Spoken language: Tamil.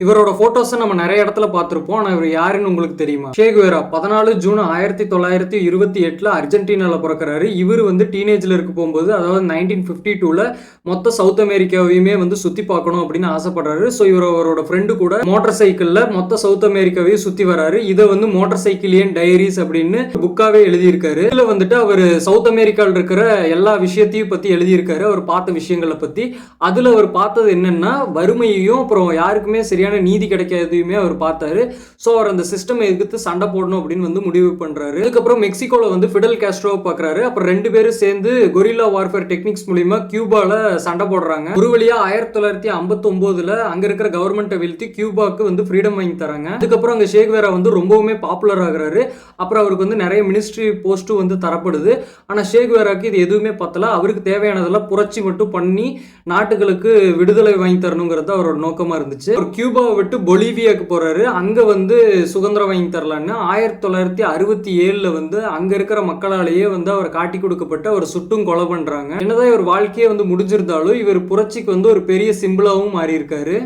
இவரோட போட்டோஸை நம்ம நிறைய இடத்துல பார்த்திருப்போம். ஆனா இவர் யாருன்னு உங்களுக்கு தெரியுமா? சே குவேரா 14 ஜூன் 1928ல அர்ஜென்டினால பிறக்கிறாரு. இவர் வந்து டீனேஜ்ல இருக்க போகும்போது, அதாவது 1952ல மொத்த சவுத் அமெரிக்காவையுமே வந்து சுத்தி பார்க்கணும் அப்படின்னு ஆசைப்படுறாரு. ஸோ இவர் அவரோட ஃப்ரெண்டு கூட மோட்டார் சைக்கிள்ல மொத்த சவுத் அமெரிக்காவையும் சுத்தி வராரு. இதை வந்து மோட்டார் சைக்கிளியன் டைரிஸ் அப்படின்னு புக்காவே எழுதியிருக்காரு. இதுல வந்துட்டு அவர் சவுத் அமெரிக்காவில் இருக்கிற எல்லா விஷயத்தையும் பத்தி எழுதியிருக்காரு. அவர் பார்த்த விஷயங்களை பத்தி. அதுல அவர் பார்த்தது என்னன்னா வறுமையையும் அப்புறம் யாருக்குமே சரியான நீதி கிடைக்காததையுமே அவர் பார்த்தாரு. ஸோ அவர் அந்த சிஸ்டம் எதிர்த்து சண்டை போடணும் அப்படின்னு வந்து முடிவு பண்றாரு. அதுக்கப்புறம் மெக்சிகோல வந்து ஃபிடல் காஸ்ட்ரோவை பார்க்கறாரு. அப்புறம் 2 பேரும் சேர்ந்து கொரில்லா வார்ஃபேர் டெக்னிக்ஸ் மூலியமா கியூபால சண்டை போடுறாங்க. ஒரு வழியா 1959ல அங்க இருக்கிற கவர்மெண்ட்டை வீழ்த்தி கியூபாக்கு வந்து ஃப்ரீடம் வாங்கி தராங்க. அதுக்கப்புறம் அங்க சே குவேரா வந்து ரொம்பவுமே பாப்புலர் ஆகுறாரு. அப்புறம் அவருக்கு வந்து நிறைய மினிஸ்ட்ரி போஸ்ட்டும் வந்து தரப்படுது. ஆனா சே குவேராக்கு இது எதுவுமே பத்தல. அவருக்கு தேவையானதெல்லாம் புரட்சி மட்டும் பண்ணி நாட்டுகளுக்கு விடுதலை வாங்கி தரணுங்கிறது அவரோட நோக்கமா இருந்துச்சு. அவர் கியூபாவை விட்டு பொலிவியாக்கு போறாரு. அங்க வந்து சுதந்திரம் வாங்கி தரலான்னு 1967ல வந்து அங்க இருக்கிற மக்களாலேயே வந்து அவர் காட்டி கொடுக்கப்பட்டு அவர் சுட்டும் கொலை பண்றாங்க. என்னதான் இவர் வாழ்க்கையே வந்து முடிஞ்சிருந்தாலும் இவர் புரட்சிக்கு வந்து ஒரு பெரிய சிம்பிளாவும் மாறி இருக்காரு.